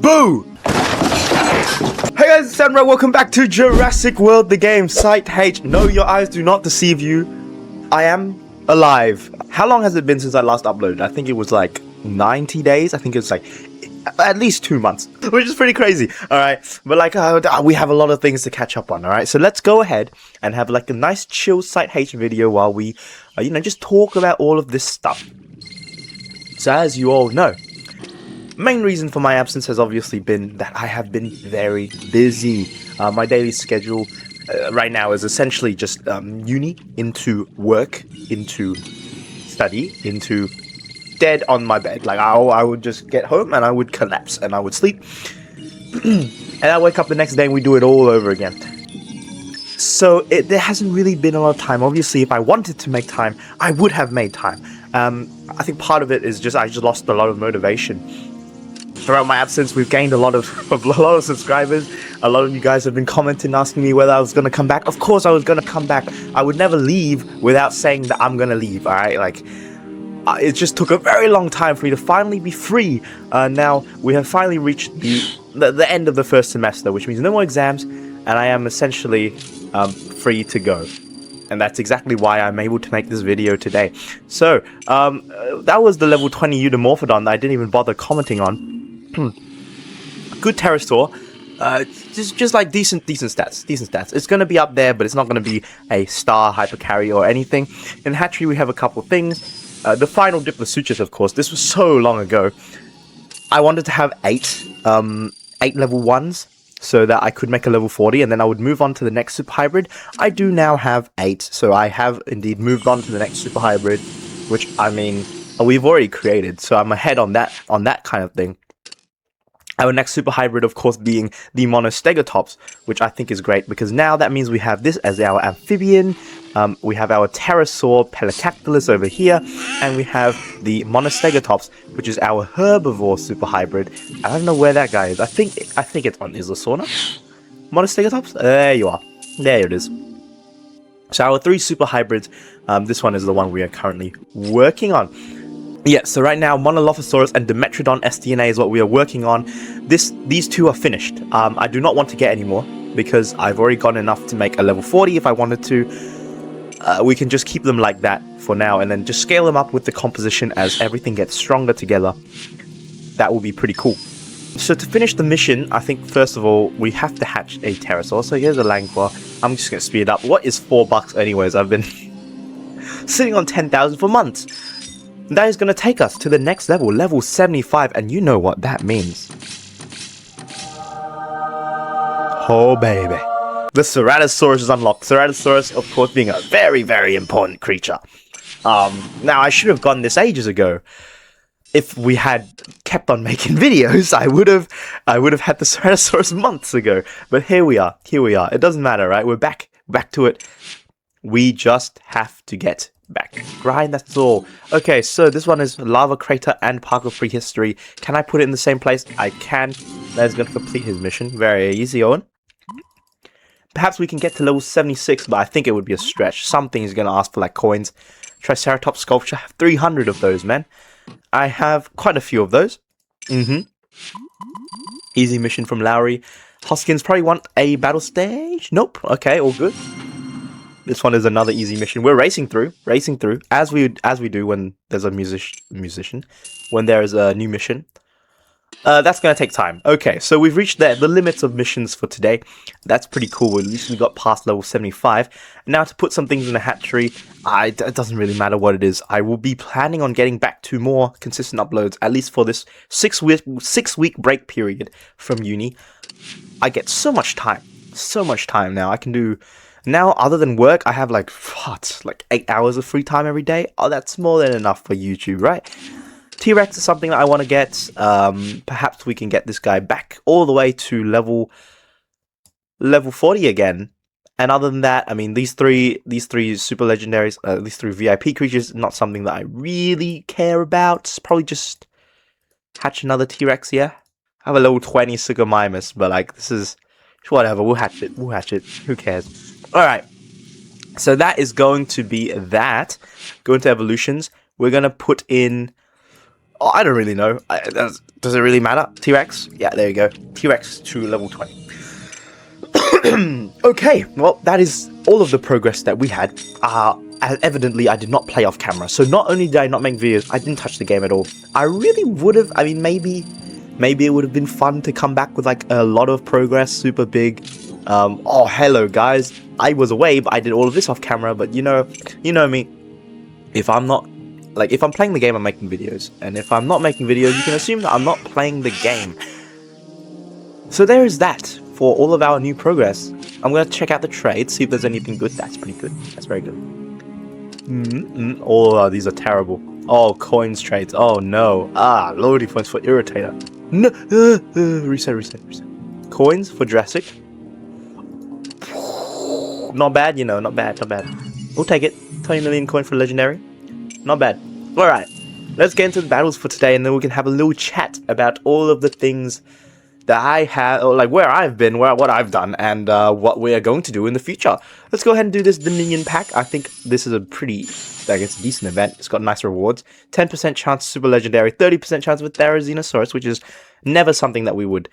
Boo! Hey guys, it's Samurai. Welcome back to Jurassic World The Game. Site H. No, your eyes do not deceive you. I am alive. How long has it been since I last uploaded? I think it was like 90 days. I think it's like at least 2 months, which is pretty crazy. Alright, but like we have a lot of things to catch up on. Alright, so let's go ahead and have like a nice chill Site H video while we, just talk about all of this stuff. So as you all know, main reason for my absence has obviously been that I have been very busy. My daily schedule right now is essentially just uni into work, into study, into dead on my bed. Like I would just get home and I would collapse and I would sleep. And I wake up the next day and we do it all over again. So there hasn't really been a lot of time. Obviously, if I wanted to make time, I would have made time. I think part of it is just I just lost a lot of motivation. Throughout my absence, we've gained a lot of subscribers. A lot of you guys have been commenting, asking me whether I was going to come back. Of course, I was going to come back. I would never leave without saying that I'm going to leave. All right, like it just took a very long time for me to finally be free. Now we have finally reached the end of the first semester, which means no more exams, and I am essentially free to go. And that's exactly why I'm able to make this video today. So, that was the level 20 Eudomorphodon that I didn't even bother commenting on. Good pterosaur. Just like decent stats. It's gonna be up there, but it's not gonna be a star hypercarry or anything. In Hatchery, we have a couple things. The final Diplosutchus, of course. This was so long ago. I wanted to have 8 level 1s. So that I could make a level 40 and then I would move on to the next super hybrid. I do now have 8, so I have indeed moved on to the next super hybrid, which I mean we've already created, so I'm ahead on that kind of thing. Our next super hybrid, of course, being the Monostegatops, which I think is great because now that means we have this as our amphibian. We have our pterosaur Pelecactylus over here, and we have the Monostegatops, which is our herbivore super hybrid. I don't know where that guy is. I think it's on Islasauna. Monostegatops? There you are. There it is. So our 3 super hybrids. This one is the one we are currently working on. Yeah, so right now Monolophosaurus and Dimetrodon SDNA is what we are working on. These 2 are finished. I do not want to get any more because I've already got enough to make a level 40 if I wanted to. We can just keep them like that for now and then just scale them up with the composition as everything gets stronger together. That will be pretty cool. So to finish the mission, I think first of all we have to hatch a pterosaur. So here's a Langua. I'm just going to speed it up. What is $4 anyways? I've been sitting on 10,000 for months. That is going to take us to the next level, level 75, and you know what that means. Oh baby. The Ceratosaurus is unlocked. Ceratosaurus, of course, being a very, very important creature. Now, I should have gotten this ages ago. If we had kept on making videos, I would have had the Ceratosaurus months ago. But here we are. It doesn't matter, right? We're back to it. We just have to get back. Grind, that's all. Okay, so this one is Lava Crater and Park of Prehistory. Can I put it in the same place? I can. That is going to complete his mission. Very easy, Owen. Perhaps we can get to level 76, but I think it would be a stretch. Something is going to ask for like coins. Triceratops sculpture. I have 300 of those, man. I have quite a few of those. Easy mission from Lowry. Hoskins probably want a battle stage. Nope. Okay, all good. This one is another easy mission. We're racing through, as we do when there's a musician, when there is a new mission. That's going to take time. Okay, so we've reached the limits of missions for today. That's pretty cool. At least we got past level 75. Now to put some things in the hatchery, it doesn't really matter what it is. I will be planning on getting back to more consistent uploads, at least for this 6-week break period from uni. I get so much time now. I can do... Now, other than work, I have like 8 hours of free time every day. Oh, that's more than enough for YouTube, right? T-Rex is something that I want to get. Perhaps we can get this guy back all the way to level 40 again. And other than that, I mean, these three super legendaries, these 3 VIP creatures, not something that I really care about. It's probably just hatch another T-Rex, yeah? I have a level 20 Suchomimus, but like, this is whatever. We'll hatch it. Who cares? Alright, so that is going to be that. Go into evolutions. We're going to put in Oh, I don't really know. Does it really matter? T-Rex? Yeah, there you go. T-Rex to level 20. Okay, well, that is all of the progress that we had. Evidently, I did not play off camera. So not only did I not make videos, I didn't touch the game at all. I really would have. I mean, maybe it would have been fun to come back with like a lot of progress, super big. Oh, hello, guys. I was away, but I did all of this off camera. But you know me. If I'm playing the game, I'm making videos. And if I'm not making videos, you can assume that I'm not playing the game. So there is that for all of our new progress. I'm going to check out the trade, see if there's anything good. That's pretty good. That's very good. Oh, these are terrible. Oh, coins trades. Oh, no. Loyalty points for Irritator. No. Reset. Coins for Jurassic. Not bad, not bad. We'll take it. 20 million coin for Legendary. Not bad. Alright, let's get into the battles for today, and then we can have a little chat about all of the things that I have, or like where I've been, what I've done, and what we are going to do in the future. Let's go ahead and do this Dominion pack. I think this is a pretty, I guess, decent event. It's got nice rewards. 10% chance Super Legendary, 30% chance with Ceratosaurus, which is never something that we would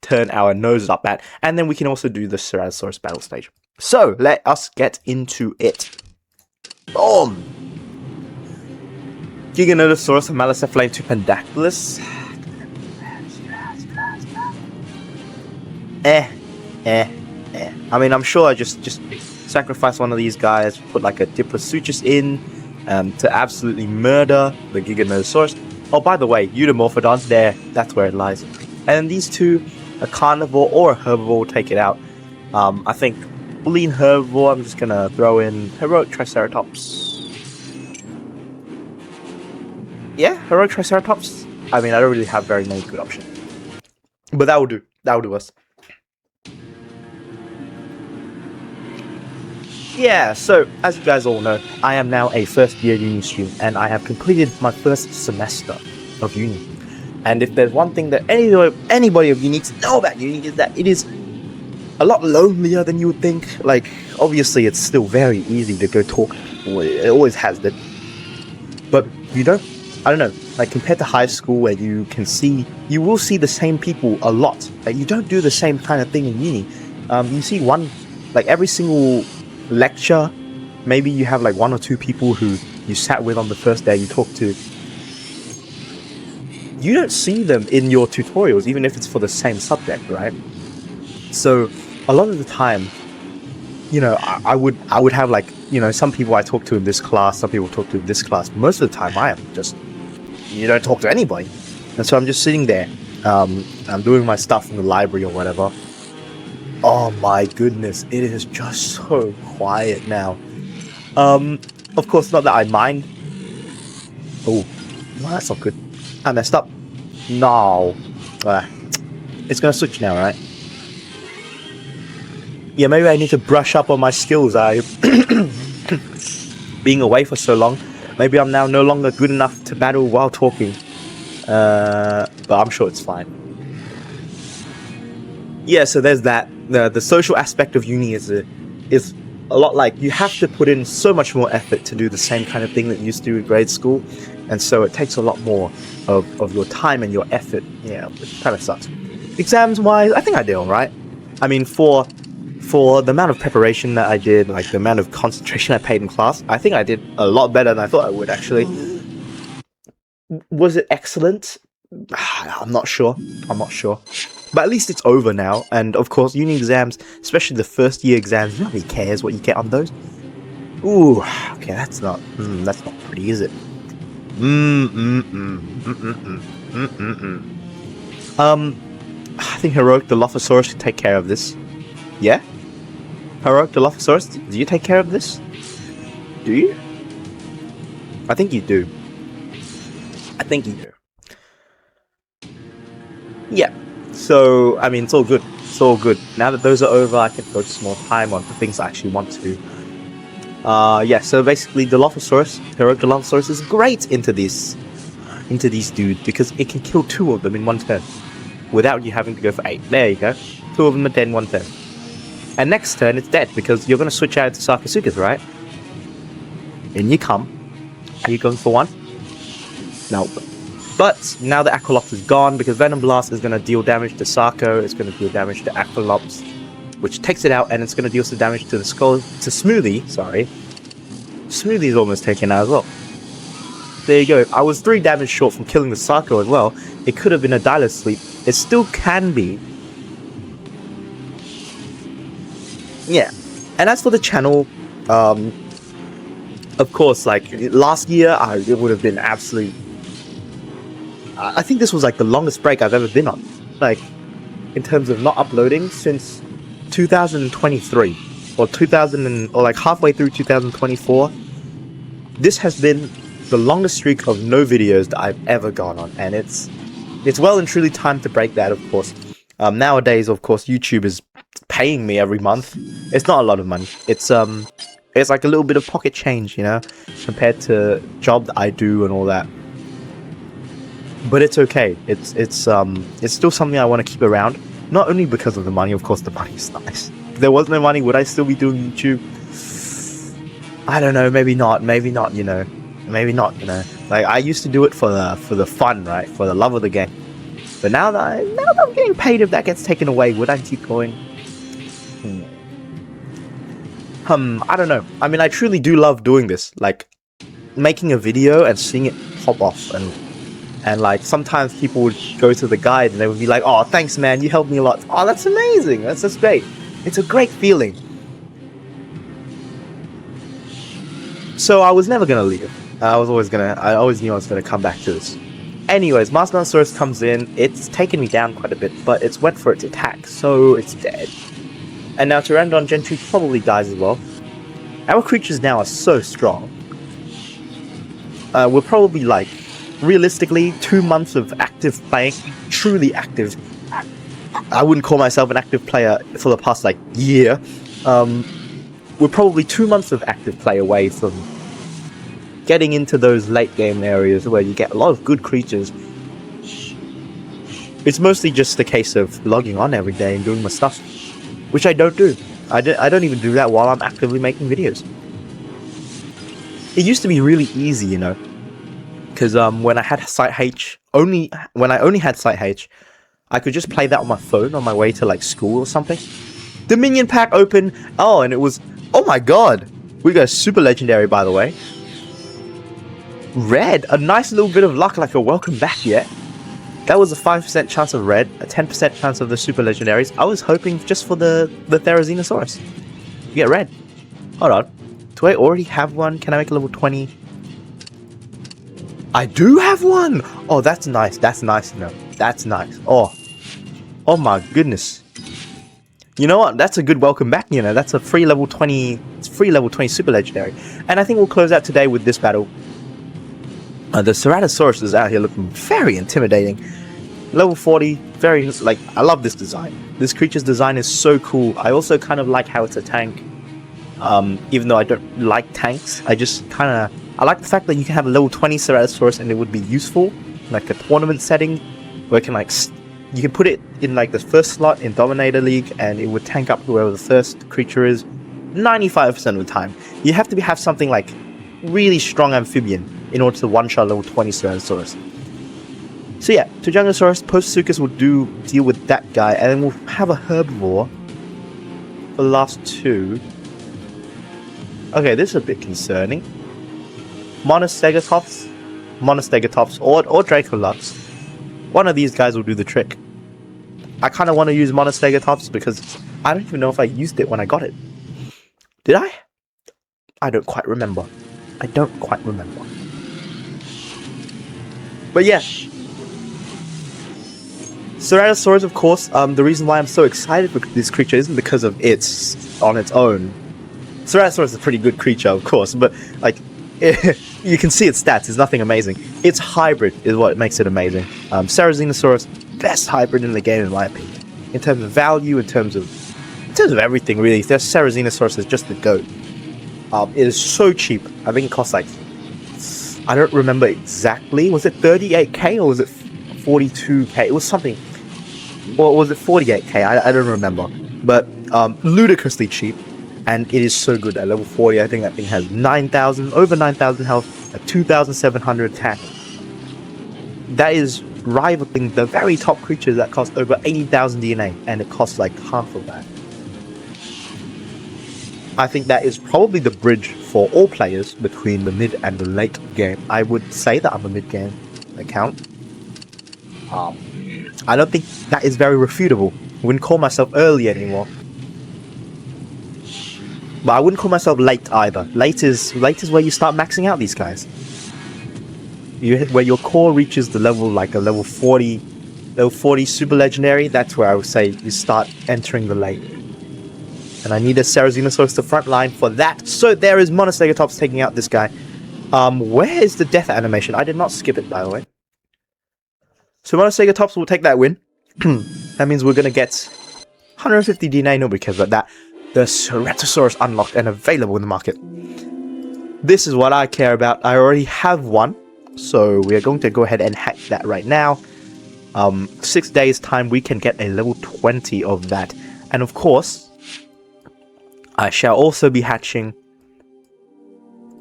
turn our noses up at. And then we can also do the Ceratosaurus battle stage. So, let us get into it. Boom! Giganotosaurus, Malacephalane to Pendactylus. I mean, I'm sure I just sacrifice one of these guys, put like a Diplodocus in, to absolutely murder the Giganotosaurus. Oh, by the way, Eudomorphodon, there, that's where it lies. And these two, a carnivore or a herbivore, will take it out. I think lean herbivore, I'm just gonna throw in Heroic Triceratops. Yeah, Heroic Triceratops. I mean, I don't really have very many good options. But that will do. That will do us. Yeah, so, as you guys all know, I am now a first-year uni student, and I have completed my first semester of uni. And if there's one thing that anybody of you needs to know about uni, is that it is a lot lonelier than you would think. Like, obviously, it's still very easy to go talk to people. It always has been. But you don't, I don't know, like compared to high school where you will see the same people a lot. Like, you don't do the same kind of thing in uni. You see like every single lecture, maybe you have like one or two people who you sat with on the first day you talk to. You don't see them in your tutorials, even if it's for the same subject, right? So a lot of the time, I would have like, some people I talk to in this class, some people talk to in this class. Most of the time I am just, you don't talk to anybody. And so I'm just sitting there, I'm doing my stuff in the library or whatever. Oh my goodness, it is just so quiet now. Of course, not that I mind. Oh, no, that's not good. I messed up. No. It's gonna switch now, right? Yeah, maybe I need to brush up on my skills. Being away for so long, maybe I'm now no longer good enough to battle while talking. But I'm sure it's fine. Yeah, so there's that. The social aspect of uni is a lot like you have to put in so much more effort to do the same kind of thing that you used to do in grade school, and so it takes a lot more of your time and your effort. Yeah, which kind of sucks. Exams wise, I think I did alright. I mean, for the amount of preparation that I did, like the amount of concentration I paid in class, I think I did a lot better than I thought I would, actually. Was it excellent? I'm not sure. But at least it's over now, and of course, uni exams, especially the first year exams, nobody cares what you get on those. Ooh, okay, that's not pretty, is it? I think Heroic Dilophosaurus can take care of this. Yeah? Heroic Dilophosaurus, do you take care of this? Do you? I think you do. Yeah. So, I mean, it's all good. Now that those are over, I can focus more time on the things I actually want to do. Yeah, so basically, Dilophosaurus, Heroic Dilophosaurus is great into these dudes because it can kill 2 of them in 1 turn without you having to go for 8. There you go. 2 of them are dead in 1 turn. And next turn, it's dead because you're going to switch out to Sarcosuchus, right? In you come. Are you going for 1? Nope. But now the Aqualops is gone, because Venom Blast is going to deal damage to Sarco, it's going to deal damage to Aqualops, which takes it out, and it's going to deal some damage to the skull, to Smoothie, sorry. Smoothie's almost taken out as well. There you go. I was 3 damage short from killing the Sarco as well. It could have been a Dialer Sleep. It still can be. Yeah. And as for the channel, of course, like, last year, it would have been absolute... I think this was, like, the longest break I've ever been on. Like, in terms of not uploading since 2023. Or like, halfway through 2024. This has been the longest streak of no videos that I've ever gone on. And it's well and truly time to break that, of course. Nowadays, of course, YouTube is paying me every month. It's not a lot of money. It's like a little bit of pocket change, you know, compared to job that I do and all that. But it's okay. It's still something I want to keep around. Not only because of the money, of course, the money is nice. If there was no money, would I still be doing YouTube? I don't know. Maybe not. Maybe not. You know. Maybe not. You know. Like, I used to do it for the fun, right? For the love of the game. But now that I'm getting paid, if that gets taken away, would I keep going? I don't know. I mean, I truly do love doing this. Like, making a video and seeing it pop off, and like, sometimes people would go to the guide and they would be like, "Oh, thanks, man, you helped me a lot." Oh, that's amazing. That's just great. It's a great feeling. So I was never gonna leave. I always knew I was gonna come back to this. Anyways, Mastodonsaurus comes in. It's taken me down quite a bit, but it's went for its attack, so it's dead. And now Pteranodon Gen 2 probably dies as well. Our creatures now are so strong. We're probably, like, realistically, 2 months of active playing, truly active. I wouldn't call myself an active player for the past, like, year. We're probably 2 months of active play away from getting into those late game areas where you get a lot of good creatures. It's mostly just a case of logging on every day and doing my stuff, which I don't do. I don't even do that while I'm actively making videos. It used to be really easy, you know, because when I had Site H, when I only had Site H, I could just play that on my phone on my way to, like, school or something. Dominion pack open. Oh, and it was, oh my god, we got a super legendary, by the way. Red, a nice little bit of luck, like a welcome back yet. That was a 5% chance of red, a 10% chance of the super legendaries. I was hoping just for the Ceratosaurus. You get red. Hold on. Do I already have one? Can I make a level 20? I do have one! Oh, that's nice. That's nice, you know. That's nice. Oh my goodness. You know what? That's a good welcome back, you know. That's a free level 20 super legendary. And I think we'll close out today with this battle. The Ceratosaurus is out here looking very intimidating. Level 40, very, like, I love this design. This creature's design is so cool. I also kind of like how it's a tank. Even though I don't like tanks, I like the fact that you can have a level 20 Ceratosaurus and it would be useful, like a tournament setting, where it can, like, you can put it in, like, the first slot in Dominator League and it would tank up whoever the first creature is 95% of the time. You have to have something like really strong amphibian in order to one-shot level 20 Ceratosaurus. So yeah, Tujangosaurus, Post-Sucus will deal with that guy, and then we'll have a herbivore for the last 2. Okay, this is a bit concerning. Monostegatops, or Dracolux. One of these guys will do the trick. I kind of want to use Monostegatops because I don't even know if I used it when I got it. Did I? I don't quite remember. But yeah. Ceratosaurus, of course, the reason why I'm so excited for this creature isn't because of it's on its own. Ceratosaurus is a pretty good creature, of course, but, like, you can see its stats, it's nothing amazing. Its hybrid is what makes it amazing. Ceratosaurus, best hybrid in the game in my opinion. In terms of value, in terms of everything really. Ceratosaurus is just the GOAT. It is so cheap. I think it costs, like, I don't remember exactly. Was it 38k or was it 42k? It was something. Or was it 48k? I don't remember. But ludicrously cheap. And it is so good at level 40. I think that thing has over 9,000 health, a 2,700 attack. that is rivaling the very top creatures that cost over 80,000 DNA, and it costs like half of that. I think that is probably the bridge for all players between the mid and the late game. I would say that I'm a mid game account. I don't think that is very refutable. I wouldn't call myself early anymore. But I wouldn't call myself late either. Late is where you start maxing out these guys. Where your core reaches the level, like a level 40 super legendary, that's where I would say you start entering the late. And I need a Ceratosaurus to frontline for that. So there is Ceratosaurus taking out this guy. Where is the death animation? I did not skip it, by the way. So Ceratosaurus will take that win. That means we're gonna get 150 DNA. Nobody cares about that. The Ceratosaurus unlocked and available in the market. This is what I care about. I already have one, so we are going to go ahead and hatch that right now. 6 days time we can get a level 20 of that. And of course, I shall also be hatching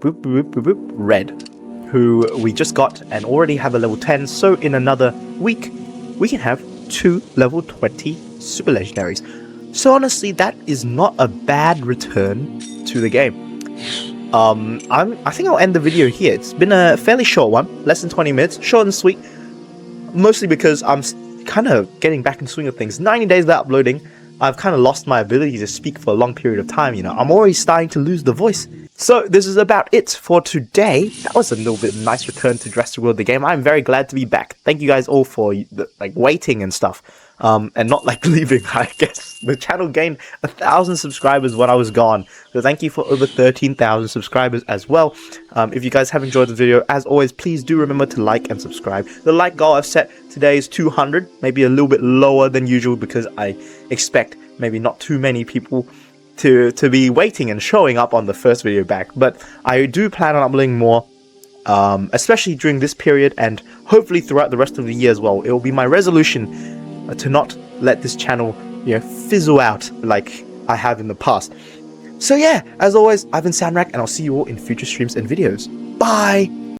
Red, who we just got and already have a level 10. So in another week, we can have 2 level 20 super legendaries. So honestly, that is not a bad return to the game. I think I'll end the video here. It's been a fairly short one, less than 20 minutes, short and sweet. Mostly because I'm kind of getting back in swing of things. 90 days without uploading, I've kind of lost my ability to speak for a long period of time, you know. I'm already starting to lose the voice. So this is about it for today. That was a little bit nice return to Jurassic World The Game. I'm very glad to be back. Thank you guys all for like waiting and stuff. And not like leaving, I guess. The channel gained 1,000 subscribers when I was gone. So thank you for over 13,000 subscribers as well. If you guys have enjoyed the video, as always, please do remember to like and subscribe. The like goal I've set today is 200, maybe a little bit lower than usual because I expect maybe not too many people to be waiting and showing up on the first video back. But I do plan on uploading more, especially during this period and hopefully throughout the rest of the year as well. It will be my resolution to not let this channel, you know, fizzle out like I have in the past. So yeah, as always, I've been Sandrak, and I'll see you all in future streams and videos. Bye!